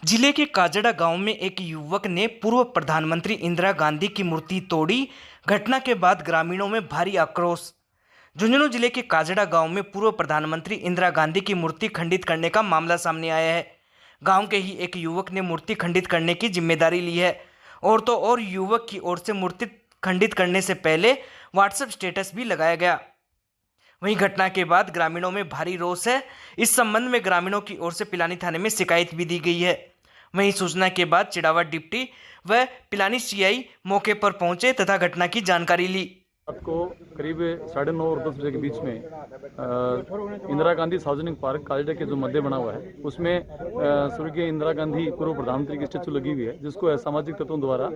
जिले के काजड़ा गांव में एक युवक ने पूर्व प्रधानमंत्री इंदिरा गांधी की मूर्ति तोड़ी। घटना के बाद ग्रामीणों में भारी आक्रोश। झुंझुनू जिले के काजड़ा गांव में पूर्व प्रधानमंत्री इंदिरा गांधी की मूर्ति खंडित करने का मामला सामने आया है। गांव के ही एक युवक ने मूर्ति खंडित करने की जिम्मेदारी ली है। और तो और युवक की ओर से मूर्ति खंडित करने से पहले व्हाट्सएप स्टेटस भी लगाया गया। वहीं घटना के बाद ग्रामीणों में भारी रोष है। इस संबंध में ग्रामीणों की ओर से पिलानी थाने में शिकायत भी दी गई है। वहीं सूचना के बाद चिड़ावा डिप्टी व पिलानी सीआई मौके पर पहुंचे तथा घटना की जानकारी ली। रात को करीब 9:30 और 10 बजे के बीच में इंदिरा गांधी सार्वजनिक पार्क काजड़ा के जो मध्य बना हुआ है उसमें स्वर्गीय इंदिरा गांधी पूर्व प्रधानमंत्री की स्टैचू लगी हुई है, जिसको असामाजिक तत्वों द्वारा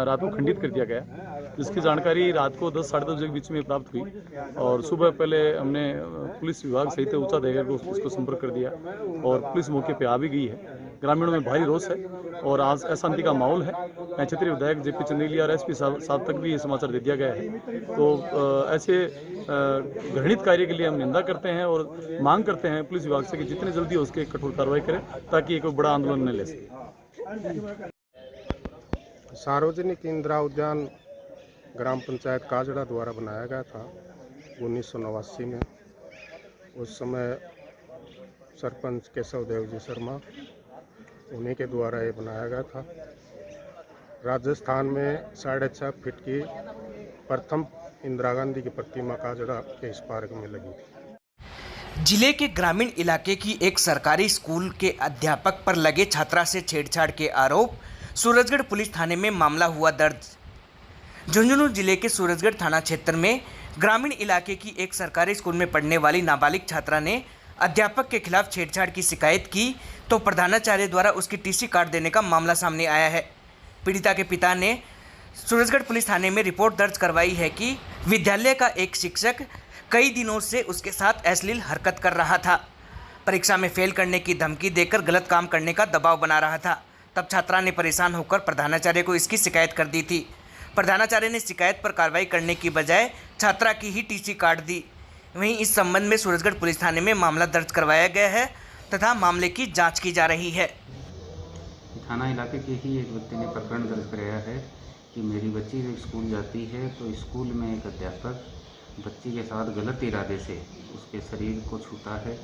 रात को खंडित कर दिया गया। जिसकी जानकारी रात को 10 साढ़े 10 बजे के बीच में प्राप्त हुई और सुबह पहले हमने पुलिस विभाग सहित उच्च अधिकारियों को इसको संपर्क कर दिया और पुलिस मौके पर आ भी गई है। ग्रामीणों में भारी रोष है और आज अशांति का माहौल है। क्षेत्रीय विधायक जेपी चंदेलिया और एसपी साहब तक भी ये समाचार दे दिया गया है। तो ऐसे घृणित कार्य के लिए हम निंदा करते हैं और मांग करते हैं पुलिस विभाग से कि जितने जल्दी हो उसके कठोर कार्रवाई करें ताकि एक बड़ा आंदोलन न ले सके। सार्वजनिक इंदिरा उद्यान ग्राम पंचायत काजड़ा द्वारा बनाया गया था 1989 में। उस समय सरपंच केशव देव जी शर्मा उन्हीं के द्वारा ये बनाया गया था। राजस्थान में 6.5 फीट की प्रथम इंदिरा गांधी की प्रतिमा काजड़ा के इस पार्क में लगी थी। जिले के ग्रामीण इलाके की एक सरकारी स्कूल के अध्यापक पर लगे छात्रा से छेड़छाड़ के आरोप। सूरजगढ़ पुलिस थाने में मामला हुआ दर्ज। झुंझुनू जिले के सूरजगढ़ थाना क्षेत्र में ग्रामीण इलाके की एक सरकारी स्कूल में पढ़ने वाली नाबालिग छात्रा ने अध्यापक के खिलाफ छेड़छाड़ की शिकायत की तो प्रधानाचार्य द्वारा उसकी टीसी काट देने का मामला सामने आया है। पीड़िता के पिता ने सूरजगढ़ पुलिस थाने में रिपोर्ट दर्ज करवाई है कि विद्यालय का एक शिक्षक कई दिनों से उसके साथ अश्लील हरकत कर रहा था। परीक्षा में फेल करने की धमकी देकर गलत काम करने का दबाव बना रहा था। तब छात्रा ने परेशान होकर प्रधानाचार्य को इसकी शिकायत कर दी थी। प्रधानाचार्य ने शिकायत पर कार्रवाई करने की बजाय छात्रा की ही टीसी काट दी। वहीं इस संबंध में सूरजगढ़ पुलिस थाने में मामला दर्ज करवाया गया है तथा मामले की जांच की जा रही है। थाना इलाके के ही एक व्यक्ति ने प्रकरण दर्ज कराया है कि मेरी बच्ची जब स्कूल जाती है तो स्कूल में एक अध्यापक बच्ची के साथ गलत इरादे से उसके शरीर को छूता है।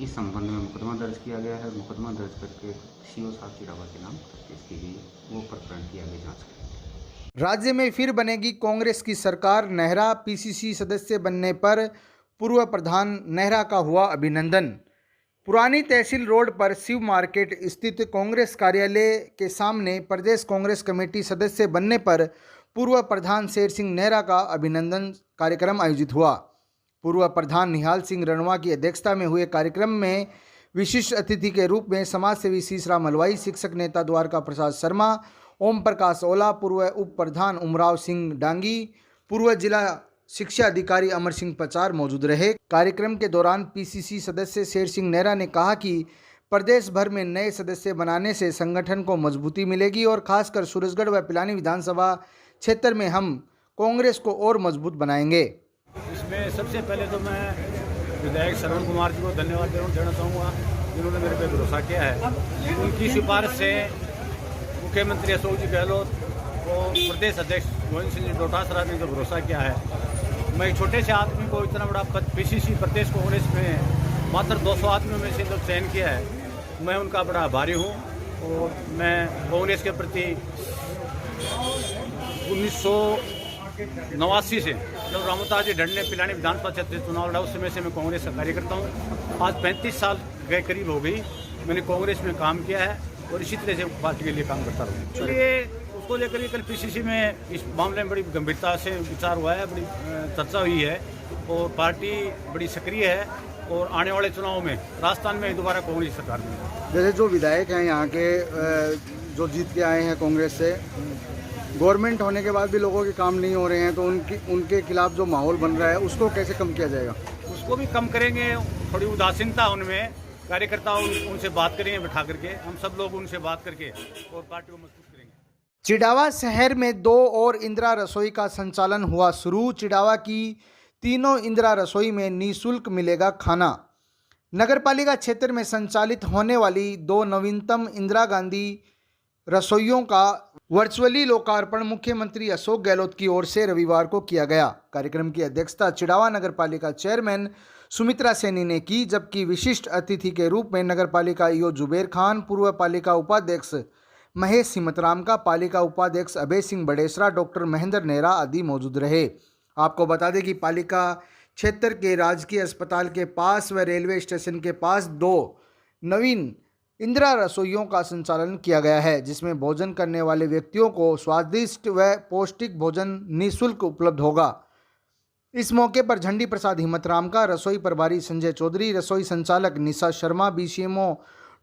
इस संबंध में मुकदमा दर्ज किया गया है। मुकदमा दर्ज करके सीओ साहब चिड़ावा के नाम तफ्तीश की गई है। वो प्रकरण की आगे जाँच करेंगे। राज्य में फिर बनेगी कांग्रेस की सरकार। नेहरा पीसीसी सदस्य बनने पर पूर्व प्रधान नेहरा का हुआ अभिनंदन। पुरानी तहसील रोड पर शिव मार्केट स्थित कांग्रेस कार्यालय के सामने प्रदेश कांग्रेस कमेटी सदस्य बनने पर पूर्व प्रधान शेर सिंह नेहरा का अभिनंदन कार्यक्रम आयोजित हुआ। पूर्व प्रधान निहाल सिंह रणवा की अध्यक्षता में हुए कार्यक्रम में विशिष्ट अतिथि के रूप में समाजसेवी शीशराम हलवाई, शिक्षक नेता द्वारका प्रसाद शर्मा, ओम प्रकाश ओला, पूर्व उप प्रधान उमराव सिंह डांगी, पूर्व जिला शिक्षा अधिकारी अमर सिंह पचार मौजूद रहे। कार्यक्रम के दौरान पीसीसी सदस्य शेर सिंह नेहरा ने कहा कि प्रदेश भर में नए सदस्य बनाने से संगठन को मजबूती मिलेगी और खासकर सूरजगढ़ व पिलानी विधानसभा क्षेत्र में हम कांग्रेस को और मजबूत बनाएंगे। इसमें सबसे पहले तो मैं विधायक श्रवण कुमार जी को धन्यवाद देना चाहूँगा जिन्होंने मेरे पे भरोसा किया है। उनकी सिफारिश से मुख्यमंत्री अशोक जी गहलोत और प्रदेश अध्यक्ष गोविंद सिंह जी डोटासरा ने जो भरोसा किया है, मैं एक छोटे से आदमी को इतना बड़ा पद पीसीसी प्रदेश कांग्रेस में मात्र 200 आदमियों में से जो चयन किया है, मैं उनका बड़ा आभारी हूँ। और मैं कांग्रेस के प्रति 1989 से जब रामोता जी ढंड ने पिलानी विधानसभा क्षेत्र चुनाव लड़ा उस समय से मैं कांग्रेस का कार्यकर्ता हूँ। आज 35 साल के करीब हो गई मैंने कांग्रेस में काम किया है और इसी तरह से पार्टी के लिए काम करता रहूँ। इसलिए उसको लेकर कल पीसीसी में इस मामले में बड़ी गंभीरता से विचार हुआ है, बड़ी चर्चा हुई है और पार्टी बड़ी सक्रिय है और आने वाले चुनाव में राजस्थान में दोबारा कांग्रेस सरकार में। जैसे जो विधायक हैं यहाँ के जो जीत के आए हैं कांग्रेस से, गवर्नमेंट होने के बाद भी लोगों के काम नहीं हो रहे हैं, तो उनके खिलाफ जो माहौल बन रहा है उसको कैसे कम किया जाएगा? उसको भी कम करेंगे। थोड़ी उदासीनता उनमें, कार्यकर्ता उनसे बात करेंगे बैठा करके, हम सब लोग उनसे बात करके और पार्टी को मजबूत करेंगे। चिड़ावा शहर में 2 और इंदिरा रसोई का संचालन हुआ शुरू। चिड़ावा की तीनों इंदिरा रसोई में निःशुल्क मिलेगा खाना। नगरपालिका क्षेत्र में संचालित होने वाली 2 नवीनतम इंदिरा गांधी रसोइयों का वर्चुअली लोकार्पण मुख्यमंत्री अशोक गहलोत की ओर से रविवार को किया गया। कार्यक्रम की अध्यक्षता चिड़ावा नगरपालिका चेयरमैन सुमित्रा सैनी ने की, जबकि विशिष्ट अतिथि के रूप में नगरपालिका ईओ जुबेर खान, पूर्व पालिका उपाध्यक्ष महेश हिमतराम का, पालिका उपाध्यक्ष अभय सिंह बडेसरा, डॉक्टर महेंद्र नेहरा आदि मौजूद रहे। आपको बता दें कि पालिका क्षेत्र के राजकीय अस्पताल के पास व रेलवे स्टेशन के पास 2 नवीन इंदिरा रसोइयों का संचालन किया गया है, जिसमें भोजन करने वाले व्यक्तियों को स्वादिष्ट व पौष्टिक भोजन निःशुल्क उपलब्ध होगा। इस मौके पर झंडी प्रसाद हिम्मतराम का, रसोई प्रभारी संजय चौधरी, रसोई संचालक निशा शर्मा, बीसीएमओ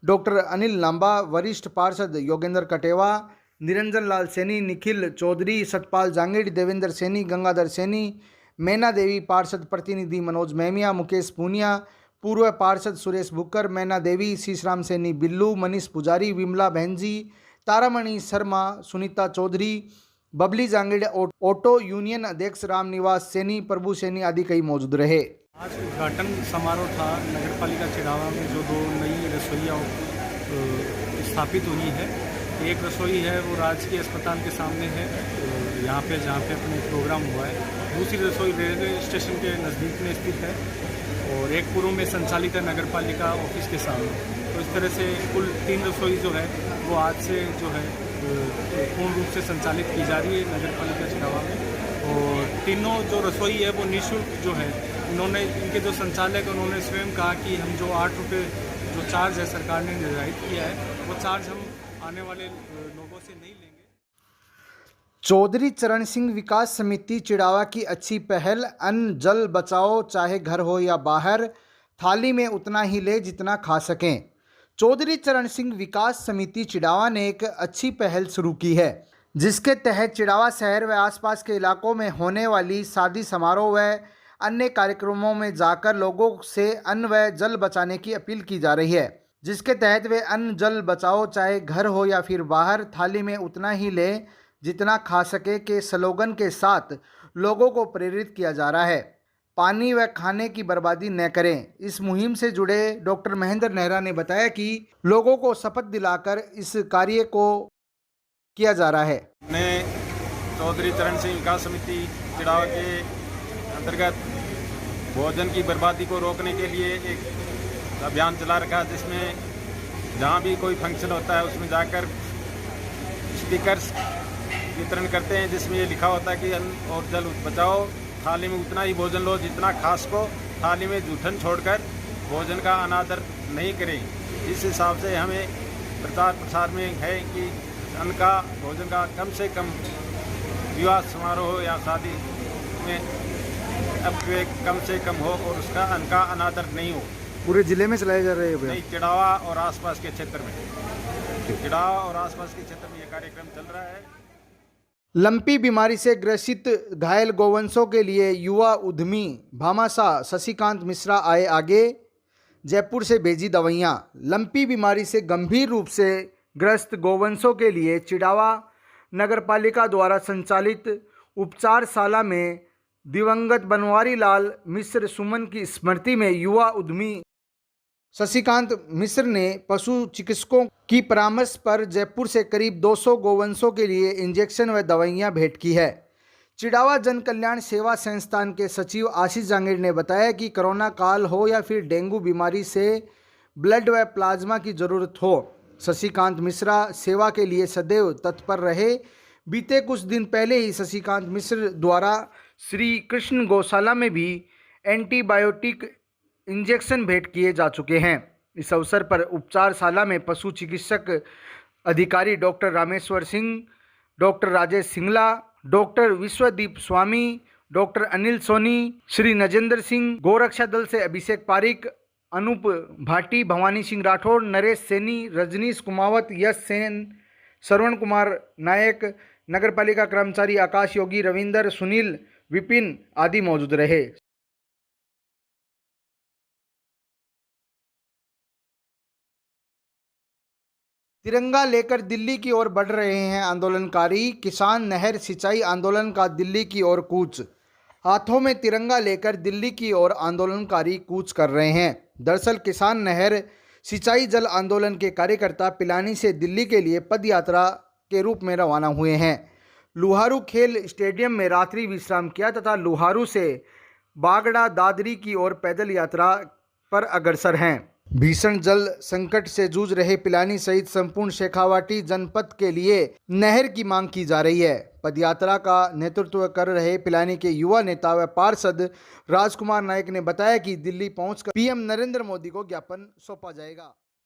डॉक्टर अनिल लांबा, वरिष्ठ पार्षद योगेंद्र कटेवा, निरंजन लाल सैनी, निखिल चौधरी, सतपाल जांगीड़, देवेंद्र सैनी, गंगाधर सैनी, मैना देवी, पार्षद प्रतिनिधि मनोज मेमिया, मुकेश पूनिया, पूर्व पार्षद सुरेश बुक्कर, मैना देवी, शीशराम सैनी बिल्लू, मनीष पुजारी, विमला बहनजी, तारामणि शर्मा, सुनीता चौधरी, बबली जांगीड़, ऑटो यूनियन अध्यक्ष रामनिवास सैनी, प्रभु सैनी आदि कई मौजूद रहे। आज उद्घाटन समारोह था नगरपालिका चिड़ावा में, जो 2 नई रसोइयाँ स्थापित हुई है। एक रसोई है वो राजकीय अस्पताल के सामने है, यहाँ पे जहाँ पे अपने प्रोग्राम हुआ है। दूसरी रसोई रेलवे स्टेशन के नज़दीक में स्थित है और एक पूर्व में संचालित है नगरपालिका ऑफिस के सामने। तो इस तरह से कुल 3 रसोई जो है वो आज से जो है पूर्ण रूप से संचालित की जा रही है नगरपालिका चिड़ावा में। और तीनों जो रसोई है वो निःशुल्क जो है, उन्होंने इनके जो संचालक उन्होंने स्वयं कहा कि हम जो 8 रुपये जो चार्ज है सरकार ने निर्धारित किया है, वो चार्ज हम आने वाले लोगों से नहीं लेंगे। चौधरी चरण सिंह विकास समिति चिड़ावा की अच्छी पहल, अन्न जल बचाओ, चाहे घर हो या बाहर, थाली में उतना ही ले जितना खा सकें। चौधरी चरण सिंह विकास समिति चिड़ावा ने एक अच्छी पहल शुरू की है, जिसके तहत चिड़ावा शहर व आसपास के इलाकों में होने वाली शादी समारोह व अन्य कार्यक्रमों में जाकर लोगों से अन्न व जल बचाने की अपील की जा रही है, जिसके तहत वे अन्न जल बचाओ, चाहे घर हो या फिर बाहर, थाली में उतना ही ले जितना खा सके के स्लोगन के साथ लोगों को प्रेरित किया जा रहा है। पानी व खाने की बर्बादी न करें। इस मुहिम से जुड़े डॉक्टर महेंद्र नेहरा ने बताया कि लोगों को शपथ दिलाकर इस कार्य को किया जा रहा है। ने चौधरी चरण सिंह विकास समिति चिड़ावा के अंतर्गत भोजन की बर्बादी को रोकने के लिए एक अभियान चला रखा है, जिसमें जहाँ भी कोई फंक्शन होता है उसमें जाकर स्टिकर्स वितरण करते हैं, जिसमें ये लिखा होता है कि अन्न और जल बचाओ, थाली में उतना ही भोजन लो जितना खा सको, थाली में जूठन छोड़कर भोजन का अनादर नहीं करें। इस हिसाब से हमें प्रचार प्रसार में है कि अन्न का, भोजन का कम से कम विवाह समारोह या शादी में अपव्यय कम से कम हो और उसका अन्न का अनादर नहीं हो। पूरे जिले में चलाए जा रहे हैं नहीं, चिड़ावा और आसपास के क्षेत्र में, चिड़ावा और आसपास के क्षेत्र में ये कार्यक्रम चल रहा है। लंपी बीमारी से ग्रसित घायल गौवंशों के लिए युवा उद्यमी भामाशाह शशिकांत मिश्रा आए आगे, जयपुर से भेजी दवाइयाँ। लंपी बीमारी से गंभीर रूप से ग्रस्त गौवंशों के लिए चिड़ावा नगरपालिका द्वारा संचालित उपचारशाला में दिवंगत बनवारी लाल मिश्र सुमन की स्मृति में युवा उद्यमी शशिकांत मिश्र ने पशु चिकित्सकों की परामर्श पर जयपुर से करीब 200 गौवंशों के लिए इंजेक्शन व दवाइयां भेंट की है। चिड़ावा जन कल्याण सेवा संस्थान के सचिव आशीष जांगीड़ ने बताया कि कोरोना काल हो या फिर डेंगू बीमारी से ब्लड व प्लाज्मा की जरूरत हो, शशिकांत मिश्रा सेवा के लिए सदैव तत्पर रहे। बीते कुछ दिन पहले ही शशिकांत मिश्र द्वारा श्री कृष्ण गौशाला में भी एंटीबायोटिक इंजेक्शन भेंट किए जा चुके हैं। इस अवसर पर उपचारशाला में पशु चिकित्सक अधिकारी doctor Rameshwar Singh, doctor Rajesh Singla, doctor Vishwadeep Swami, doctor Anil Soni, Shri Najendra Singh, Gauraksha Dal से अभिषेक पारिक, अनूप भाटी, भवानी सिंह राठौर, नरेश सैनी, रजनीश कुमावत, यश सेन, श्रवण कुमार नायक, नगरपालिका कर्मचारी आकाश योगी, रविंदर, सुनील, विपिन आदि मौजूद रहे। तिरंगा लेकर दिल्ली की ओर बढ़ रहे हैं आंदोलनकारी। किसान नहर सिंचाई आंदोलन का दिल्ली की ओर कूच। हाथों में तिरंगा लेकर दिल्ली की ओर आंदोलनकारी कूच कर रहे हैं। दरअसल किसान नहर सिंचाई जल आंदोलन के कार्यकर्ता पिलानी से दिल्ली के लिए पद यात्रा के रूप में रवाना हुए हैं। लुहारू खेल स्टेडियम में रात्रि विश्राम किया तथा लुहारू से बागड़ा दादरी की ओर पैदल यात्रा पर अग्रसर हैं। भीषण जल संकट से जूझ रहे पिलानी सहित संपूर्ण शेखावाटी जनपद के लिए नहर की मांग की जा रही है। पदयात्रा का नेतृत्व कर रहे पिलानी के युवा नेता व पार्षद राजकुमार नायक ने बताया कि दिल्ली पहुंचकर पीएम नरेंद्र मोदी को ज्ञापन सौंपा जाएगा।